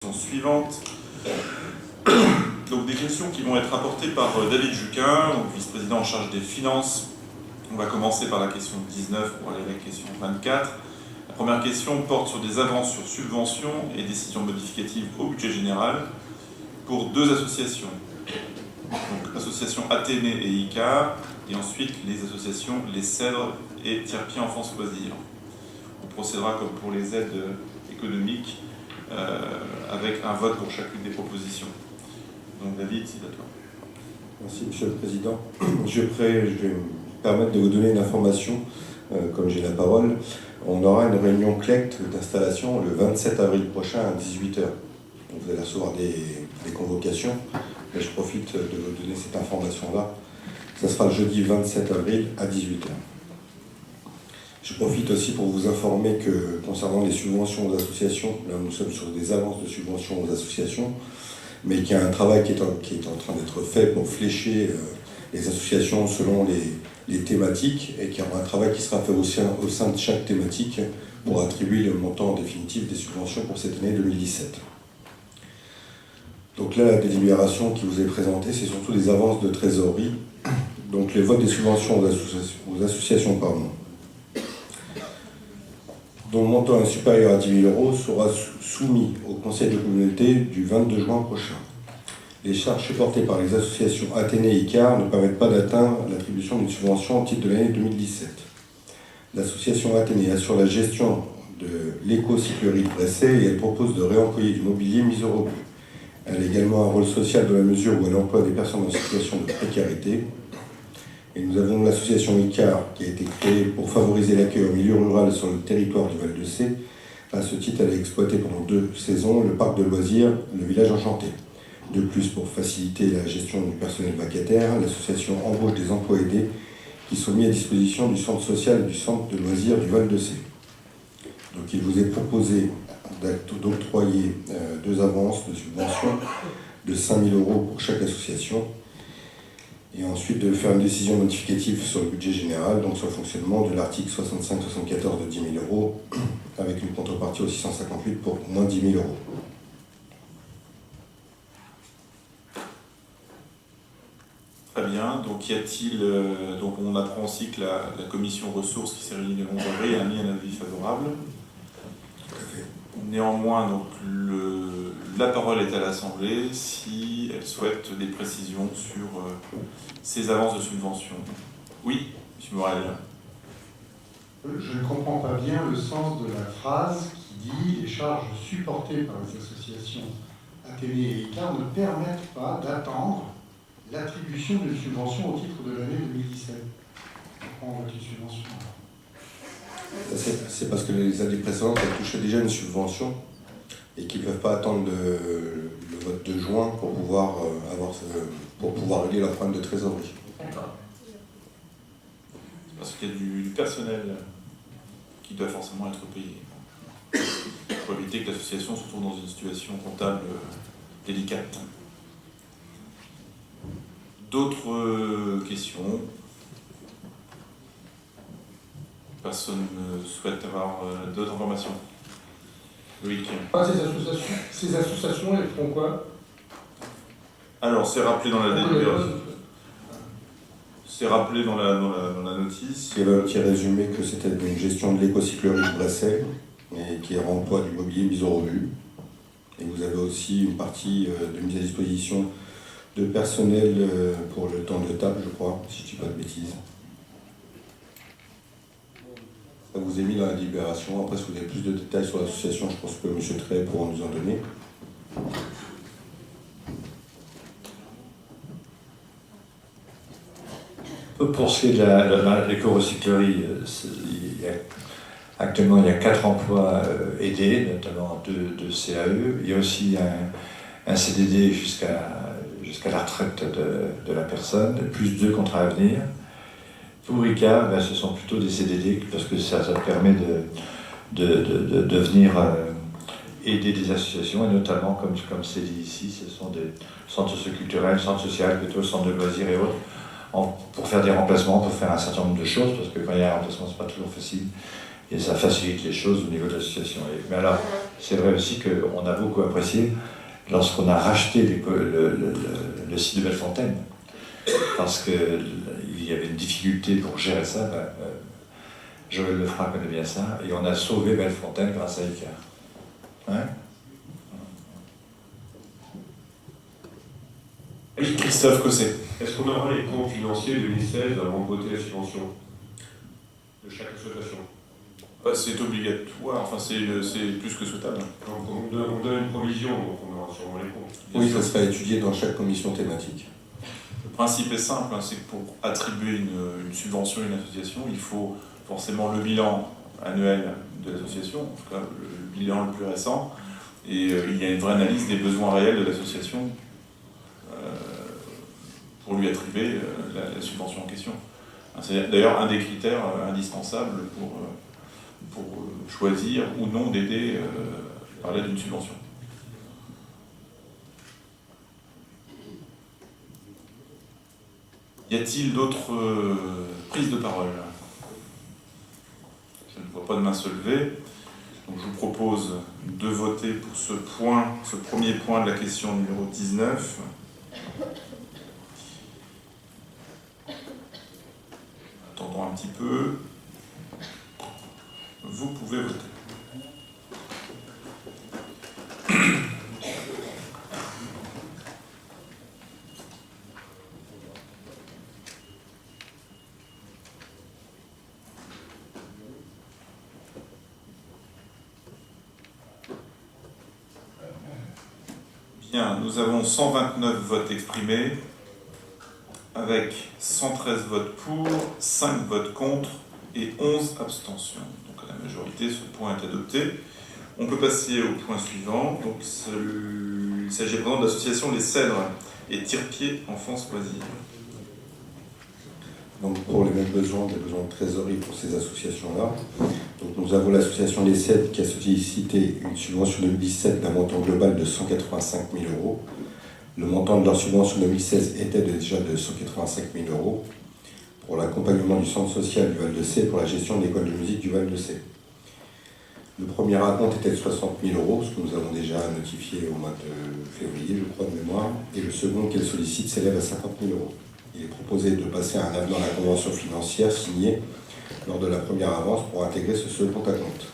Suivante. Donc des questions qui vont être apportées par David Juquin, vice-président en charge des finances. On va commencer par la question 19 pour aller avec la question 24. La première question porte sur des avances sur subventions et décisions modificatives au budget général pour deux associations. Donc l'association Athénée et ICAR, et ensuite les associations Les Cèdres et Tiers-Pieds Enfance Loisirs. On procédera comme pour les aides économiques avec un vote pour chacune des propositions. Donc David, c'est à toi. Merci Monsieur le Président. Je vais me permettre de vous donner une information, comme j'ai la parole. On aura une réunion CLECT d'installation le 27 avril prochain à 18h. Vous allez recevoir des convocations, mais je profite de vous donner cette information-là. Ça sera le jeudi 27 avril à 18h. Je profite aussi pour vous informer que concernant les subventions aux associations, là nous sommes sur des avances de subventions aux associations, mais qu'il y a un travail qui est en train d'être fait pour flécher les associations selon les thématiques, et qu'il y aura un travail qui sera fait au sein de chaque thématique pour attribuer le montant définitif des subventions pour cette année 2017. Donc là, la délibération qui vous est présentée, c'est surtout des avances de trésorerie. Donc les votes des subventions aux associations, dont le montant est supérieur à 10 000 € sera soumis au Conseil de communauté du 22 juin prochain. Les charges supportées par les associations Athénée et ICAR ne permettent pas d'atteindre l'attribution d'une subvention au titre de l'année 2017. L'association Athénée assure la gestion de l'éco-cyclerie de Bresset et elle propose de réemployer du mobilier mis au rebut. Elle a également un rôle social dans la mesure où elle emploie des personnes en situation de précarité. Et nous avons l'association ICAR qui a été créée pour favoriser l'accueil en milieu rural sur le territoire du Val-de-Sée. À ce titre, elle a exploité pendant 2 saisons le parc de loisirs, le village enchanté. De plus, pour faciliter la gestion du personnel vacataire, l'association embauche des emplois aidés qui sont mis à disposition du centre social et du centre de loisirs du Val-de-Sée. Donc il vous est proposé d'octroyer 2 avances de subvention de 5 000 € pour chaque association, et ensuite de faire une décision notificative sur le budget général, donc sur le fonctionnement de l'article 65-74 de 10 000 €, avec une contrepartie au 658 pour moins 10 000 €. Très bien. Donc y a-t-il, donc on apprend aussi que la commission ressources qui s'est réunie le 11 avril a mis un avis favorable. Tout à fait. Néanmoins, donc, la parole est à l'Assemblée si elle souhaite des précisions sur ces avances de subvention. Oui, M. Morel. Je ne comprends pas bien le sens de la phrase qui dit « Les charges supportées par les associations Athénée et ICAR ne permettent pas d'attendre l'attribution d'une subvention au titre de l'année 2017 ». Pourquoi on vote une subvention ? C'est parce que les années précédentes, elles touchaient déjà une subvention et qu'ils ne peuvent pas attendre le vote de juin pour pouvoir régler leur problème de trésorerie. C'est parce qu'il y a du personnel qui doit forcément être payé. Pour éviter que l'association se trouve dans une situation comptable délicate. D'autres questions ? Personne ne souhaite avoir d'autres informations. Loïc. Ces associations, elles font quoi? Alors, c'est rappelé dans la délibération. C'est rappelé dans la notice. Il y avait un petit résumé que c'était une gestion de l'éco-cyclerie de Bresset, et qui remploie du mobilier mis au rebut. Et vous avez aussi une partie de mise à disposition de personnel pour le temps de table, je crois, si je ne dis pas de bêtises. Ça vous est mis dans la délibération. Après, si vous avez plus de détails sur l'association, je pense que M. Trey pourra nous en donner. Pour ce qui est de l'éco-recyclerie, actuellement il y a 4 emplois aidés, notamment 2 CAE. Il y a aussi un CDD jusqu'à la retraite de la personne, plus 2 contrats à venir. Pour ICAR, ce sont plutôt des CDD parce que ça permet de venir aider des associations, et notamment, comme c'est dit ici, ce sont des centres socioculturels, centres sociaux, plutôt centres de loisirs et autres, pour faire des remplacements, pour faire un certain nombre de choses, parce que quand il y a un remplacement, c'est pas toujours facile, et ça facilite les choses au niveau de l'association. Mais alors, C'est vrai aussi qu'on a beaucoup apprécié lorsqu'on a racheté le site de Bellefontaine, parce qu'il y avait une difficulté pour gérer ça. Joël Lefranc connaît bien ça, et on a sauvé Bellefontaine grâce à Icare. Hein? Oui, Christophe Cosset. Est-ce qu'on aura les comptes financiers de 2016 avant de voter la subvention de chaque association? C'est obligatoire, enfin c'est plus que souhaitable. Donc on donne une provision, donc on aura sûrement les comptes. Oui, ça sera étudié dans chaque commission thématique. Le principe est simple, c'est que pour attribuer une subvention à une association, il faut forcément le bilan annuel de l'association, en tout cas le bilan le plus récent, et il y a une vraie analyse des besoins réels de l'association pour lui attribuer la subvention en question. C'est d'ailleurs un des critères indispensables pour choisir ou non d'aider par l'aide d'une subvention. Y a-t-il d'autres prises de parole? Je ne vois pas de main se lever. Donc je vous propose de voter pour ce premier point de la question numéro 19. Attendons un petit peu. Vous pouvez voter. Bien, nous avons 129 votes exprimés, avec 113 votes pour, 5 votes contre et 11 abstentions. Donc à la majorité, ce point est adopté. On peut passer au point suivant. Donc, il s'agit à présent de l'association Les Cèdres et Tire-Pied Enfance Loisirs. Donc pour les mêmes besoins, des besoins de trésorerie pour ces associations-là. Donc nous avons l'association Les Cèdres qui a sollicité une subvention 2017 d'un montant global de 185 000 €. Le montant de leur subvention 2016 était déjà de 185 000 € pour l'accompagnement du centre social du Val-de-Sey pour la gestion de l'école de musique du Val-de-Sey. Le premier acompte était de 60 000 €, ce que nous avons déjà notifié au mois de février, je crois, de mémoire, et le second qu'elle sollicite s'élève à 50 000 €. Il est proposé de passer un avenant à la convention financière signée lors de la première avance pour intégrer ce second acompte.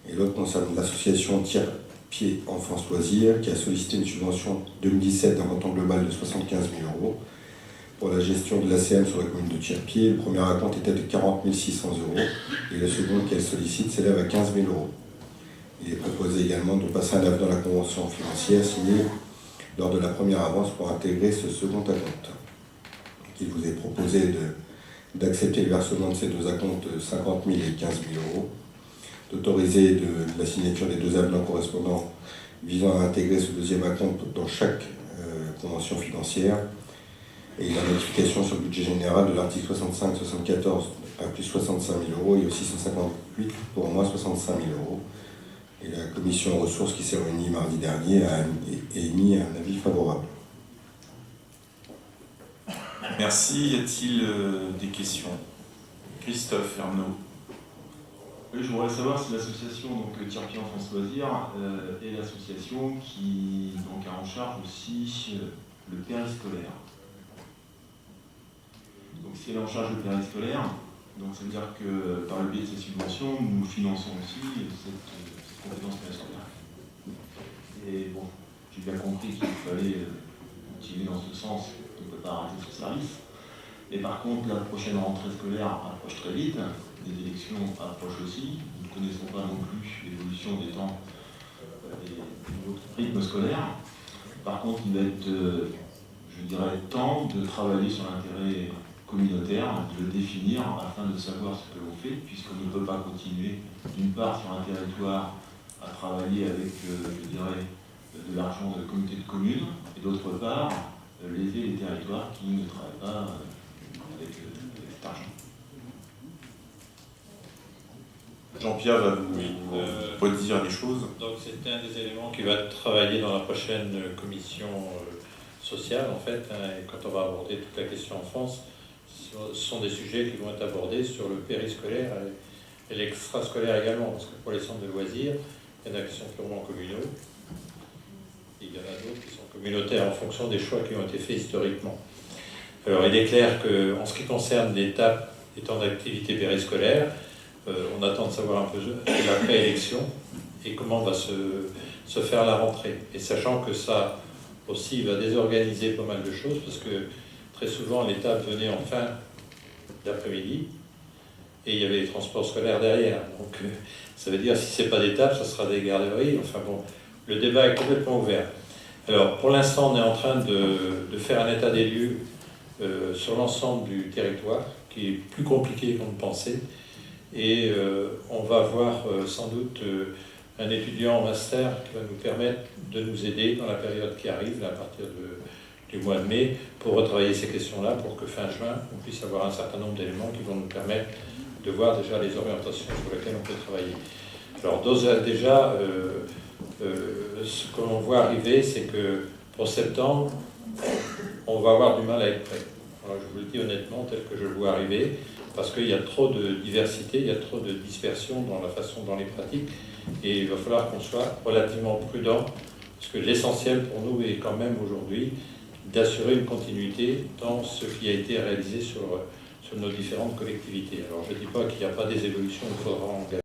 Et l'autre concerne l'association Tire-Pied Enfance Loisirs qui a sollicité une subvention 2017 d'un montant global de 75 000 € pour la gestion de l'ACM sur la commune de Tire-Pied. Le premier acompte était de 40 600 € et le second qu'elle sollicite s'élève à 15 000 €. Il est proposé également de passer un avenant à la convention financière signée lors de la première avance pour intégrer ce second acompte. Il vous est proposé d'accepter le versement de ces deux acomptes de 50 000 et 15 000 €, d'autoriser la signature des deux avenants correspondants visant à intégrer ce deuxième acompte dans chaque convention financière, et la notification sur le budget général de l'article 65-74 à plus 65 000 € et aussi 158 pour au moins 65 000 €. Et la commission ressources qui s'est réunie mardi dernier a émis un avis favorable. Merci. Y a-t-il des questions? Christophe Ernaud. Oui, je voudrais savoir si l'association Tire-Pied Enfance Loisirs est l'association qui a en charge aussi le périscolaire. Donc si elle est en charge du périscolaire, donc ça veut dire que par le biais de ces subventions, nous finançons aussi cette compétence périscolaire. Et bon, j'ai bien compris qu'il fallait continuer dans ce sens, on ne peut pas arrêter ce service. Et par contre, la prochaine rentrée scolaire approche très vite, les élections approchent aussi, nous ne connaissons pas non plus l'évolution des temps des rythmes scolaires. Par contre, il va être, je dirais, temps de travailler sur l'intérêt communautaire, de le définir afin de savoir ce que l'on fait, puisqu'on ne peut pas continuer, d'une part, sur un territoire à travailler avec, je dirais, de l'argent de la communauté de communes, et d'autre part, léser les territoires qui ne travaillent pas avec cet argent. Jean-Pierre va vous redire les choses. Donc c'est un des éléments qui va travailler dans la prochaine commission sociale, en fait, et quand on va aborder toute la question enfance, ce sont des sujets qui vont être abordés sur le périscolaire et l'extrascolaire également, parce que pour les centres de loisirs, Il y en a qui sont purement communaux. Et il y en a d'autres qui sont communautaires en fonction des choix qui ont été faits historiquement. Alors il est clair qu'en ce qui concerne l'étape des temps d'activité périscolaire, on attend de savoir un peu l'après-élection et comment va se faire la rentrée. Et sachant que ça aussi va désorganiser pas mal de choses, parce que très souvent l'étape venait en fin d'après-midi et il y avait les transports scolaires derrière. Donc ça veut dire si c'est pas d'étape, ça sera des garderies. Enfin bon, le débat est complètement ouvert. Alors pour l'instant, on est en train de faire un état des lieux sur l'ensemble du territoire, qui est plus compliqué qu'on ne pensait. Et on va avoir sans doute un étudiant en master qui va nous permettre de nous aider dans la période qui arrive, là, à partir du mois de mai, pour retravailler ces questions-là, pour que fin juin, on puisse avoir un certain nombre d'éléments qui vont nous permettre de voir déjà les orientations sur lesquelles on peut travailler. Alors déjà, ce que l'on voit arriver, c'est que pour septembre, on va avoir du mal à être prêt. Alors, je vous le dis honnêtement, tel que je le vois arriver, parce qu'il y a trop de diversité, il y a trop de dispersion dans la façon, dans les pratiques, et il va falloir qu'on soit relativement prudent, parce que l'essentiel pour nous est quand même aujourd'hui d'assurer une continuité dans ce qui a été réalisé sur nos différentes collectivités. Alors je ne dis pas qu'il n'y a pas des évolutions, il faudra engager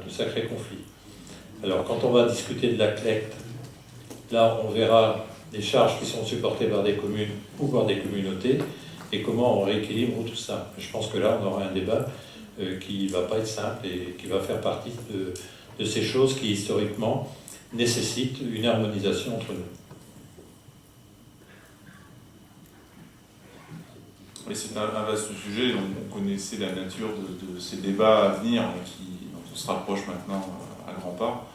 de sacrés conflits. Alors quand on va discuter de la CLECT, là on verra les charges qui sont supportées par des communes ou par des communautés et comment on rééquilibre tout ça. Je pense que là on aura un débat qui ne va pas être simple et qui va faire partie de ces choses qui historiquement nécessitent une harmonisation entre nous. Oui, c'est un vaste sujet, on connaissait la nature de ces débats à venir dont on se rapproche maintenant à grands pas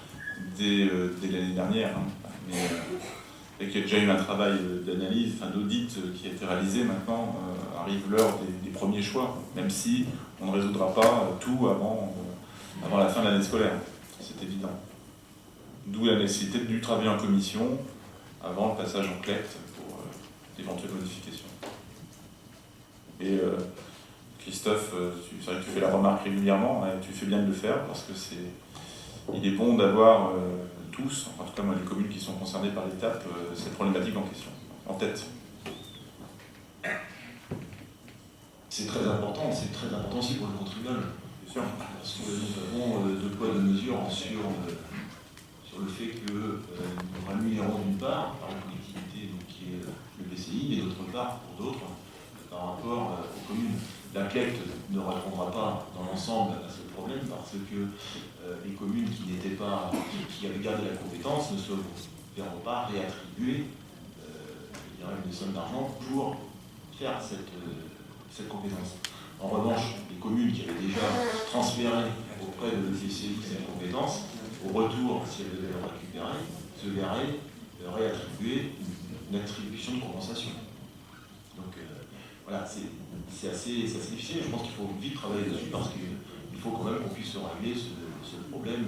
dès l'année dernière. Mais, et qu'il y a déjà eu un travail d'analyse, d'audit qui a été réalisé maintenant, arrive l'heure des premiers choix, même si on ne résoudra pas tout avant la fin de l'année scolaire, c'est évident. D'où la nécessité du travail en commission avant le passage en CLECT pour d'éventuelles modifications. Et Christophe, c'est vrai que tu fais la remarque régulièrement, hein, tu fais bien de le faire parce que il est bon d'avoir tous, en tout cas moi, les communes qui sont concernées par l'étape, cette problématique en question, en tête. C'est très important aussi pour le contribuable. Bien sûr. Parce que nous avons deux poids, deux mesures sur le fait que nous rémunérons d'une part par la collectivité donc, qui est le PCI, et d'autre part pour d'autres par rapport aux communes. La CLECT ne répondra pas dans l'ensemble à ce problème parce que les communes qui avaient gardé la compétence ne se verront pas réattribuer une somme d'argent pour faire cette compétence. En revanche, les communes qui avaient déjà transféré auprès de l'EPCI cette compétence, au retour, si elles devaient le récupérer, se verraient réattribuer une attribution de compensation. Donc voilà, c'est assez difficile. Je pense qu'il faut vite travailler dessus parce qu'il faut quand même qu'on puisse régler ce problème.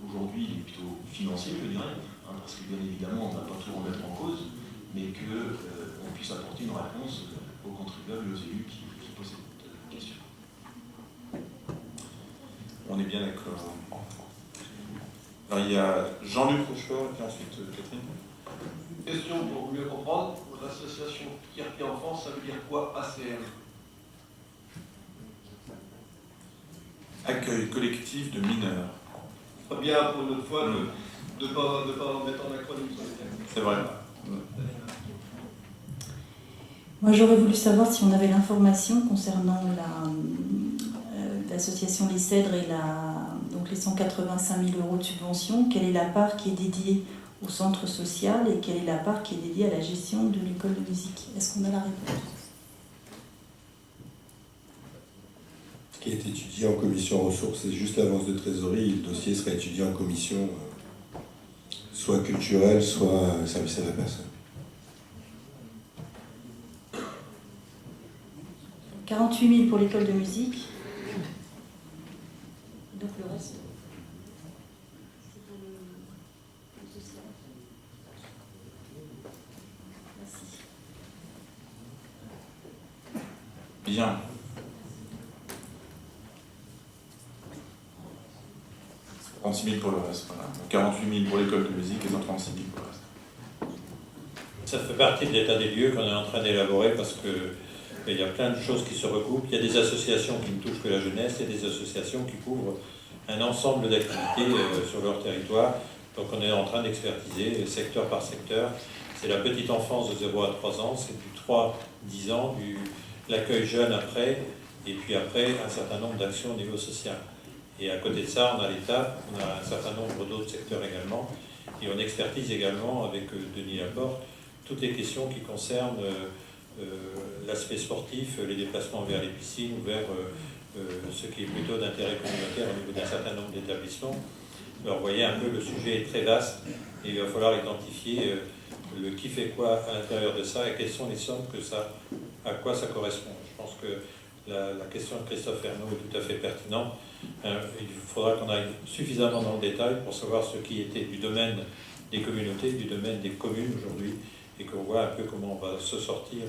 Aujourd'hui, il est plutôt financier, je dirais, parce que bien évidemment, on ne va pas tout remettre en cause, mais qu'on puisse apporter une réponse aux contribuables et aux élus qui posent cette question. On est bien d'accord. Alors il y a Jean-Luc Rochefort et puis ensuite Catherine. Question pour mieux comprendre. L'association Kirpi Enfance, ça veut dire quoi, ACM? Accueil collectif de mineurs. Pas bien pour une autre fois de ne pas mettre en acronyme sur les thèmes. C'est vrai. Moi, j'aurais voulu savoir si on avait l'information concernant l'association Les Cèdres et donc les 185 000 € de subvention. Quelle est la part qui est dédiée au centre social et quelle est la part qui est dédiée à la gestion de l'école de musique? Est-ce qu'on a la réponse? Ce qui est étudié en commission ressources, c'est juste l'avance de trésorerie. Le dossier sera étudié en commission, soit culturelle, soit service à la personne. 48 000 pour l'école de musique. Donc le reste, c'est pour le social. Merci. Bien. 136 000 pour le reste. Voilà. Donc 48 000 pour l'école de musique et 136 000 pour le reste. Ça fait partie de l'état des lieux qu'on est en train d'élaborer parce que il y a plein de choses qui se recoupent. Il y a des associations qui ne touchent que la jeunesse et des associations qui couvrent un ensemble d'activités sur leur territoire. Donc on est en train d'expertiser secteur par secteur. C'est la petite enfance de 0 à 3 ans, c'est du 3-10 ans, l'accueil jeune après, et puis après un certain nombre d'actions au niveau social. Et à côté de ça, on a l'État, on a un certain nombre d'autres secteurs également, et on expertise également avec Denis Laporte toutes les questions qui concernent l'aspect sportif, les déplacements vers les piscines ou vers ce qui est plutôt d'intérêt communautaire au niveau d'un certain nombre d'établissements. Alors vous voyez un peu, le sujet est très vaste et il va falloir identifier le qui fait quoi à l'intérieur de ça et quelles sont les sommes à quoi ça correspond. Je pense que la question de Christophe Ernaud est tout à fait pertinente. Il faudra qu'on aille suffisamment dans le détail pour savoir ce qui était du domaine des communautés, du domaine des communes aujourd'hui, et qu'on voit un peu comment on va se sortir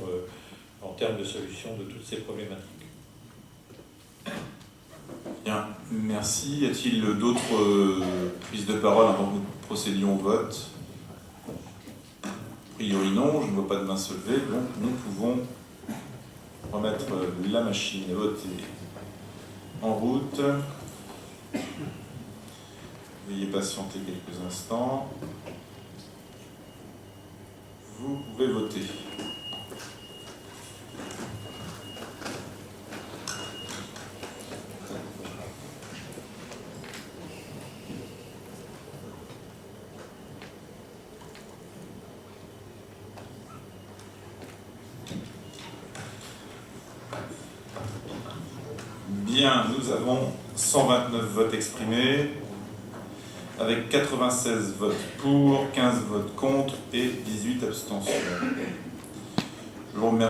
en termes de solution de toutes ces problématiques. Bien, merci. Y a-t-il d'autres prises de parole avant que nous procédions au vote? A priori non, je ne vois pas de main se lever, donc nous pouvons remettre la machine à voter en route. Veuillez patienter quelques instants. Vous pouvez voter. Bien, nous avons 129 votes exprimés, avec 96 votes pour, 15 votes contre et 18 abstentions. Je vous remercie.